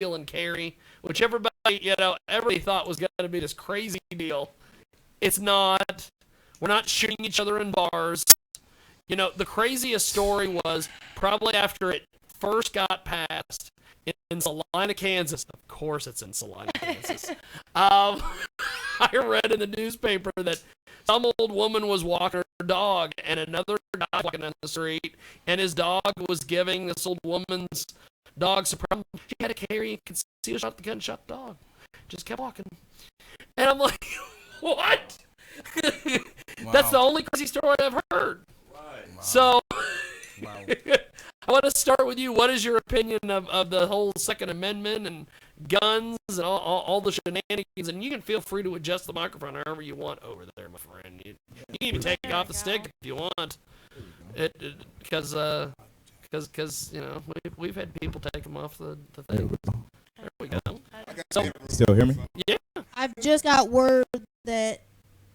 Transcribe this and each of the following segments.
and carry, which everybody thought was going to be this crazy deal. It's not. We're not shooting each other in bars. The craziest story was probably after it first got passed in Salina, Kansas. Of course it's in Salina, Kansas. I read in the newspaper that some old woman was walking her dog, and another guy walking down the street, and his dog was giving this old woman's dog some problem. She had to carry and conceal shot the gun, shot the dog. Just kept walking. And I'm like, what? Wow. That's the only crazy story I've heard. Right. Wow. So, wow. I want to start with you. What is your opinion of the whole Second Amendment and guns and all the shenanigans? And you can feel free to adjust the microphone however you want over there, my friend. You can even take it off the stick if you want. Because we've had people take them off the thing. There we go. So, still hear me? Yeah. I've just got word that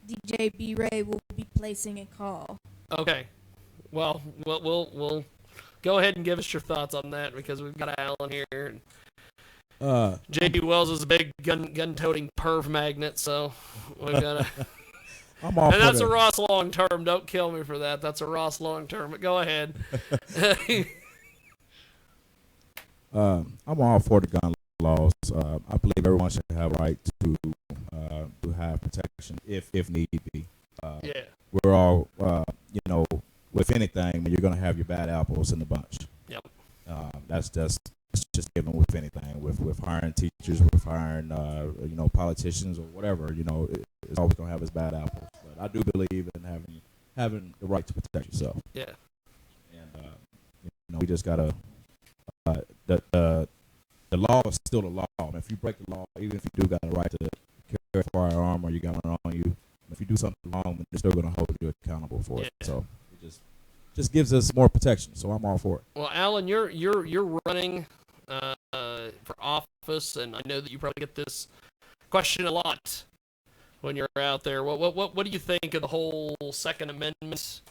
DJ B Ray will be placing a call. Okay. Well, we'll go ahead and give us your thoughts on that, because we've got Alan here. And J.D. Wells is a big gun-toting perv magnet, so we've got to... I'm all and that's a Ross long-term. Don't kill me for that. That's a Ross long-term. But go ahead. I'm all for the gun laws. I believe everyone should have a right to have protection if need be. Yeah. We're all, with anything, you're going to have your bad apples in the bunch. Yep. That's just given with anything. With hiring teachers, with hiring, politicians or whatever, it's always going to have its bad apples. But I do believe in having the right to protect yourself. Yeah. And, we just got to, the law is still the law. And if you break the law, even if you do got a right to carry a firearm or you got one on you, if you do something wrong, they're still going to hold you accountable for it. So it just gives us more protection. So I'm all for it. Well, Alan, you're running for office, and I know that you probably get this question a lot when you're out there. What do you think of the whole Second Amendment?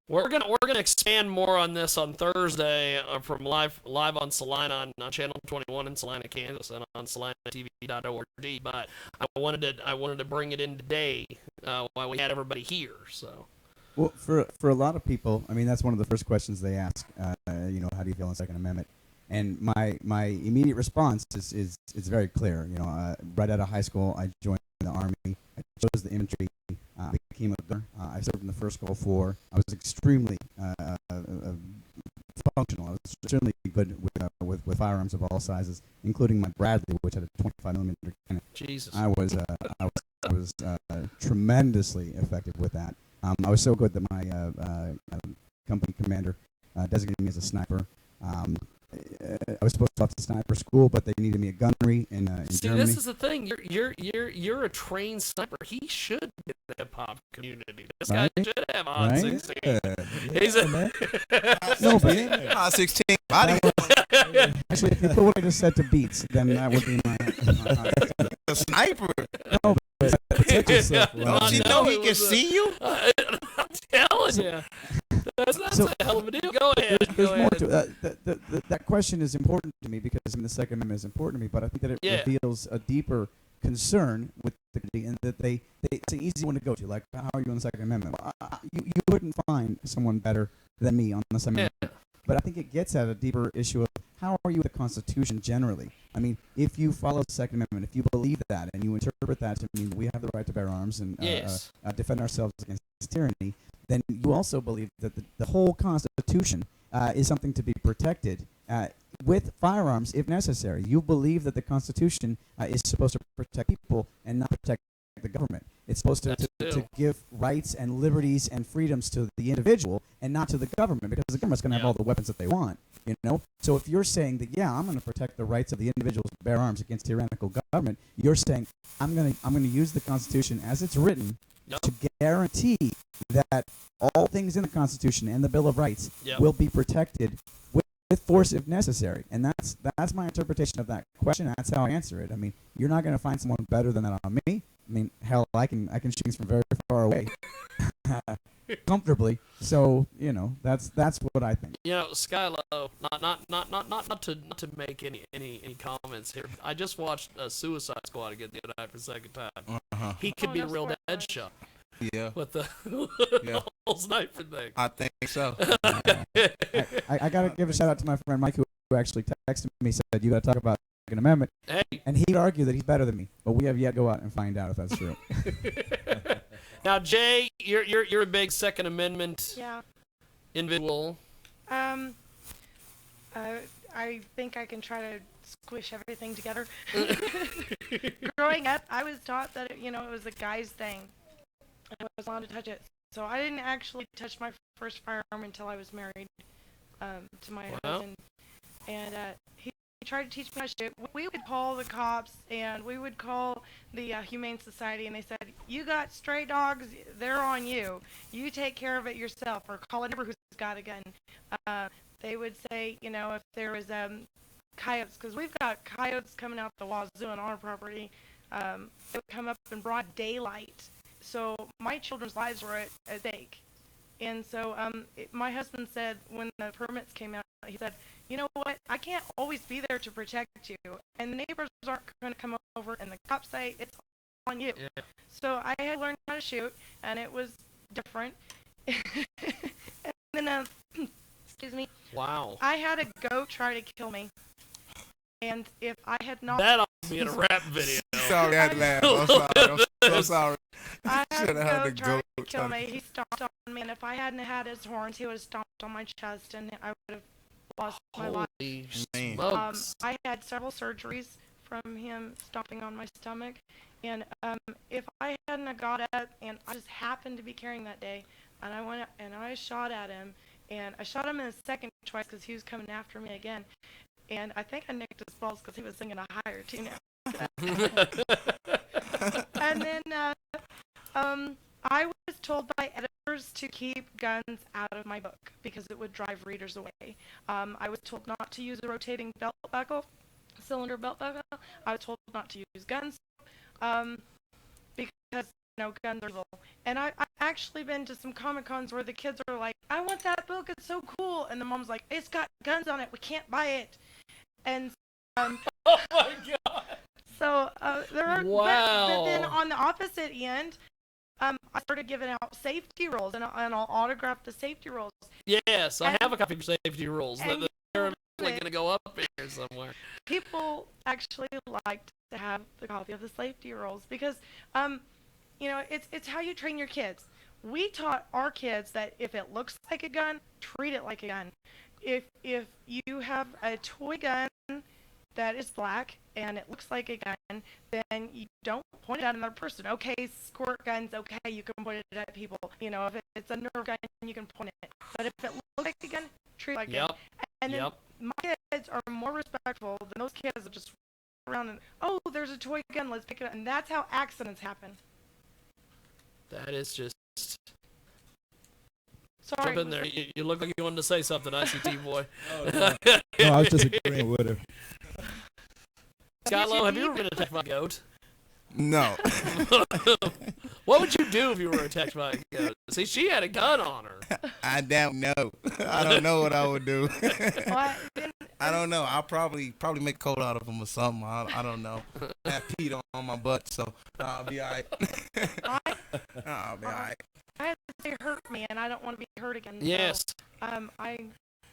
We're gonna expand more on this on Thursday from live on Salina on Channel 21 in Salina, Kansas, and on salinatv.org. But I wanted to bring it in today while we had everybody here. So. Well, for a lot of people, I mean, that's one of the first questions they ask. How do you feel on the Second Amendment? And my immediate response is very clear. Right out of high school, I joined the Army. I chose the infantry. I became a gunner. I served in the first Gulf War. I was extremely functional. I was extremely good with firearms of all sizes, including my Bradley, which had a 25 millimeter cannon. Jesus. I was tremendously effective with that. I was so good that my company commander designated me as a sniper. I was supposed to go off to sniper school, but they needed me at gunnery in Germany. This is the thing. You're a trained sniper. He should be in the hip hop community. This guy should have on 16. He's a no, but on 16 body. Actually, if you put what I just said to beats, then that would be my a sniper. No, but protect yourself. Don't you know he can see you? I'm telling you. That's a hell of a deal. Go ahead. There's more to it. That question is important to me because the Second Amendment is important to me, but I think that it reveals a deeper concern with the community, and that it's an easy one to go to. Like, how are you on the Second Amendment? Well, you wouldn't find someone better than me on the Second Amendment. But I think it gets at a deeper issue of how are you with the Constitution generally? I mean, if you follow the Second Amendment, if you believe that and you interpret that to mean that we have the right to bear arms and defend ourselves against tyranny, then you also believe that the whole Constitution is something to be protected with firearms if necessary. You believe that the Constitution is supposed to protect people and not protect the government. It's supposed to give rights and liberties and freedoms to the individual and not to the government, because the government's going to have all the weapons that they want. So if you're saying that, I'm going to protect the rights of the individuals to bear arms against tyrannical government, you're saying I'm going to use the Constitution as it's written to guarantee that all things in the Constitution and the Bill of Rights will be protected with force if necessary. And that's my interpretation of that question. That's how I answer it. I mean, you're not going to find someone better than that on me. I mean, hell, I can shoot things from very far away. comfortably. So that's what I think. Skylo, not to make any comments here. I just watched Suicide Squad again the other night for the second time. He could be a real Deadshot Yeah. with the whole sniper thing. I think so. I gotta give a shout out to my friend Mike who actually texted me, said you gotta talk about Second Amendment, Hey, and he'd argue that he's better than me, but we have yet to go out and find out if that's true. now Jay, you're a big Second Amendment Yeah. individual. I think I can try to squish everything together. Growing up, I was taught that it was a guy's thing. I was allowed to touch it. So I didn't actually touch my first firearm until I was married to my husband. And he tried to teach me how to shoot. We would call the cops and we would call the Humane Society, and they said, you got stray dogs, they're on you. You take care of it yourself, or call a neighbor who's got a gun. They would say, if there was coyotes, because we've got coyotes coming out the wazoo on our property. They would come up in broad daylight. So my children's lives were at stake. And so my husband said when the permits came out, he said, you know what, I can't always be there to protect you. And the neighbors aren't going to come over, and the cops say it's on you. Yeah. So I had to learn how to shoot, and it was different. And then, excuse me. Wow. I had a goat try to kill me. And if I had not... That ought to be in a rap video. Sorry, I had to laugh. I'm sorry. I'm so sorry. I had Should've had a to goat go try to kill me. He stomped on me, and if I hadn't had his horns, he would have stomped on my chest, and I would have lost my life. Holy Man. smokes. I had several surgeries from him stomping on my stomach, and if I hadn't have got up, and I just happened to be carrying that day, and I went up and I shot at him, and I shot him in the second twice because he was coming after me again, and I think I nicked his balls because he was singing a higher tune. And then I was told by editors to keep guns out of my book because it would drive readers away. I was told not to use a rotating belt buckle, cylinder belt buckle. I was told not to use guns because guns are evil. And I've actually been to some Comic Cons where the kids are like, I want that book, it's so cool. And the mom's like, it's got guns on it, we can't buy it. And oh my God. So there are, wow. but then on the opposite end, I started giving out safety rules, and I'll autograph the safety rules. Yes, I have a copy of safety rules. They're going to go up here somewhere. People actually like to have the copy of the safety rules because, it's how you train your kids. We taught our kids that if it looks like a gun, treat it like a gun. If you have a toy gun that is black and it looks like a gun, then you don't point it at another person. Okay, squirt guns, okay, you can point it at people. If it's a Nerf gun, you can point it. But if it looks like a gun, treat it like a gun. And then my kids are more respectful than those kids that just run around and, oh, there's a toy gun, let's pick it up. And that's how accidents happen. That is just... Sorry. Jump in there. You look like you wanted to say something, ICT boy. No, I was just agreeing with her. Skylo, have you ever been attacked by a goat? No. What would you do if you were attacked by a goat? See, she had a gun on her. I don't know. I don't know what I would do. What? I don't know. I'll probably make cold out of them or something. I don't know. I have peed on my butt, so I'll be all right. I'll be all right. I had to say hurt me, and I don't want to be hurt again. Yes. So, I'm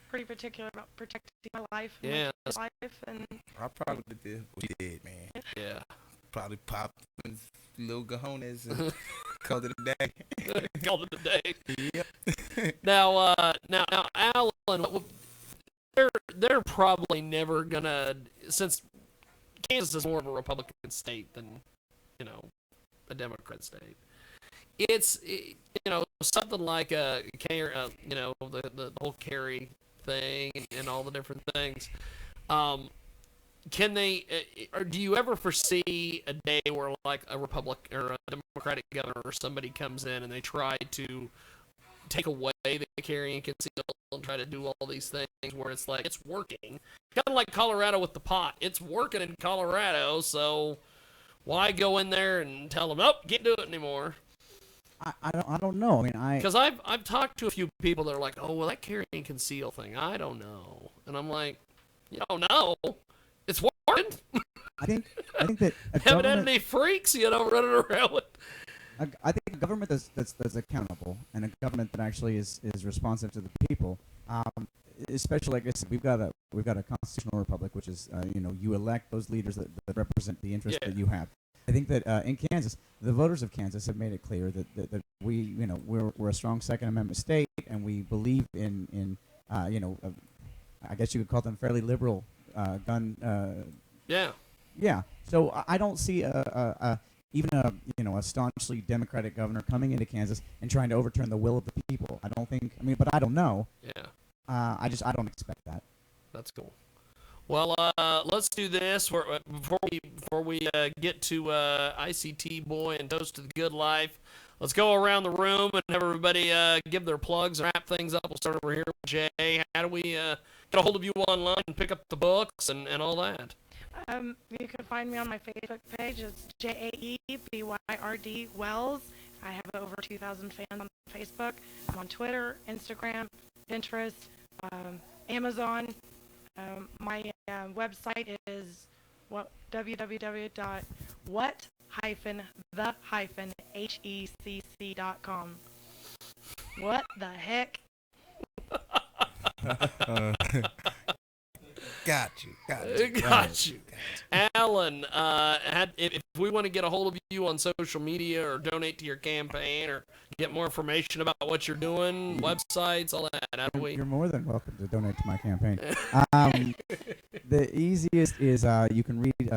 pretty particular about protecting my life. Yeah. My life, and I probably did what you did, man. Yeah. Probably popped little cojones and called it a day. Called it a day. Yep. Now, Alan, they're probably never gonna, since Kansas is more of a Republican state than, a Democrat state. It's, something like the whole carry thing and all the different things. Can they, or do you ever foresee a day where like a Republican or a Democratic governor or somebody comes in and they try to take away the carry and conceal and try to do all these things where it's like, it's working? Kind of like Colorado with the pot. It's working in Colorado, so why go in there and tell them, oh, can't do it anymore? I don't know. I mean, Because I've talked to a few people that are like, oh, well, that carry and conceal thing, I don't know. And I'm like, you don't know. It's working. I think that a Haven't had government, any freaks, running around with. I think a government that's accountable and a government that actually is responsive to the people. Especially, like I said, we've got a constitutional republic, which is you elect those leaders that represent the interests that you have. I think that in Kansas, the voters of Kansas have made it clear that we we're a strong Second Amendment state, and we believe in I guess you could call them fairly liberal gun. Yeah. So I don't see even a staunchly Democratic governor coming into Kansas and trying to overturn the will of the people. I don't think. I mean, but I don't know. Yeah. I don't expect that. That's cool. Well, let's do this before we get to ICT Boy and Toast to the Good Life. Let's go around the room and have everybody give their plugs and wrap things up. We'll start over here with Jay. How do we get a hold of you online and pick up the books and all that? You can find me on my Facebook page. It's JAEBYRD Wells. I have over 2,000 fans on Facebook. I'm on Twitter, Instagram, Pinterest, Amazon. My website is www.what-the-hecc.com. What the heck? Got you. Alan, if we want to get a hold of you on social media or donate to your campaign or get more information about what you're doing, websites, all that, how do we? You're more than welcome to donate to my campaign. The easiest is you can read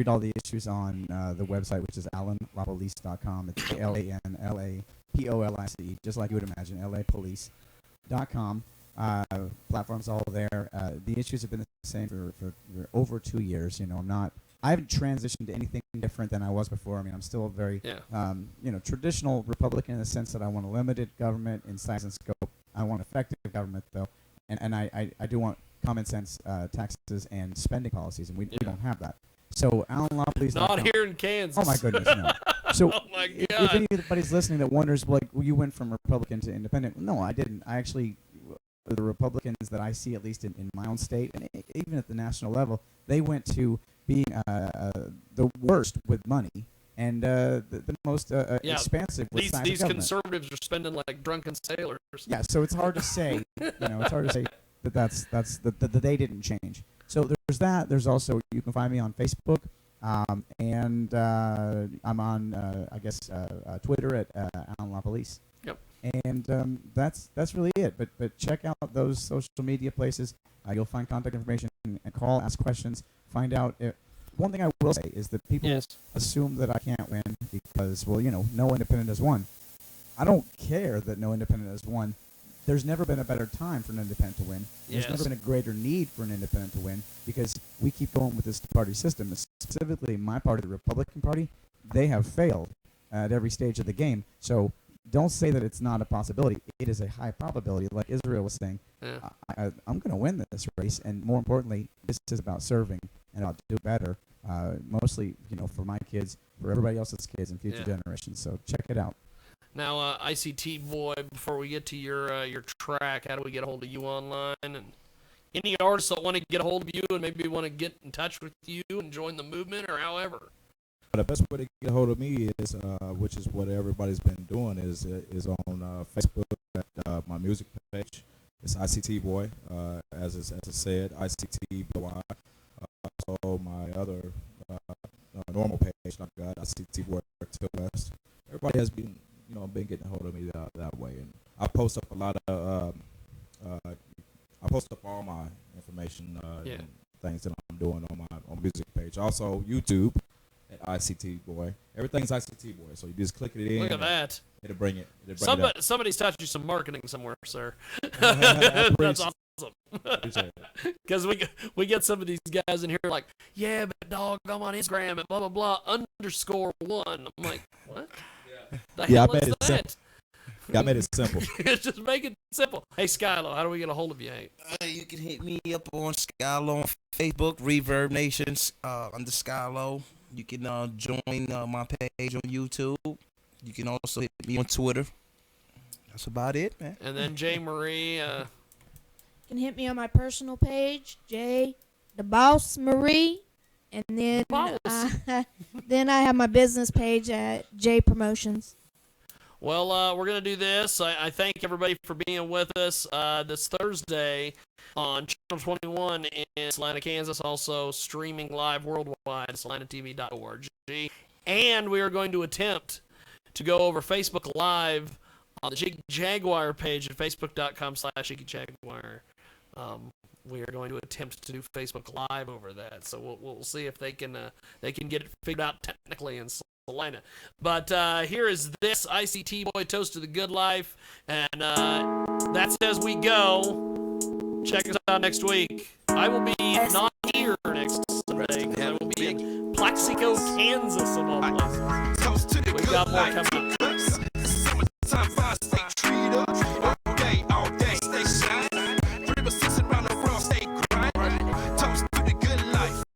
all the issues on the website, which is alanlapolice.com. It's ALANLAPOLICE, just like you would imagine, lapolice.com. Platforms all there. The issues have been the same for over 2 years. I haven't transitioned to anything different than I was before. I mean, I'm still a very, traditional Republican in the sense that I want a limited government in size and scope. I want effective government, though, and I do want common sense taxes and spending policies, and we don't have that. So, Alan Lopley's not here in Kansas. Oh my goodness, no. So, oh my God. If anybody's listening that wonders, you went from Republican to independent, no, I didn't. I actually. The Republicans that I see, at least in my own state, and even at the national level, they went to being the worst with money and the most expansive with size of these government. Conservatives are spending like drunken sailors. Yeah, so it's hard to say. It's hard to say that that they didn't change. So there's that. There's also, you can find me on Facebook, and I'm on Twitter at Alan LaPolice. Yep. And that's really it. But check out those social media places. You'll find contact information and call, ask questions, find out. One thing I will say is that people assume that I can't win because, no independent has won. I don't care that no independent has won. There's never been a better time for an independent to win. There's never been a greater need for an independent to win because we keep going with this two-party system. Specifically, my party, the Republican Party, they have failed at every stage of the game. So don't say that it's not a possibility. It is a high probability, like Israel was saying. Yeah. I'm going to win this race, and more importantly, this is about serving and about do better, mostly, for my kids, for everybody else's kids and future generations. So check it out. Now, ICT Boy, before we get to your track, how do we get a hold of you online? And any artists that want to get a hold of you and maybe want to get in touch with you and join the movement or however? The best way to get a hold of me is, which is what everybody's been doing, is on Facebook at my music page. It's ICT Boy, as I said, ICT Boy. Also, my other normal page, I've got ICT Boy Till West. Everybody has been getting a hold of me that way, and I post up a lot of. I post up all my information and things that I'm doing on my music page. Also, YouTube. At ICT Boy. Everything's ICT Boy. So you just click it in. Look at that. It'll bring it. Somebody's taught you some marketing somewhere, sir. That's awesome. Because we get some of these guys in here like, yeah, but dog, I'm on Instagram at blah, blah, blah, _1. I'm like, what? The hell is that? I made it simple. Just make it simple. Hey, Skylo, how do we get a hold of you? Hey? You can hit me up on Skylo on Facebook, Reverb Nations under Skylo. You can join my page on YouTube, You can also hit me on Twitter. That's about it, man. And then J. Marie. You can hit me on my personal page, J. The Boss Marie, and then then I have my business page at J Promotions. Well, we're going to do this. I thank everybody for being with us this Thursday on Channel 21 in Salina, Kansas, also streaming live worldwide at salinatv.org. And we are going to attempt to go over Facebook Live on the Jiggy Jaguar page at facebook.com/JiggyJaguar. We are going to attempt to do Facebook Live over that, so we'll see if they can get it figured out technically in Salina. But here is this ICT Boy Toast to the Good Life, and that's as we go. Check us out next week. I will be not here next Sunday because I will be in Plaxico, Kansas, of all places. We've got more coming.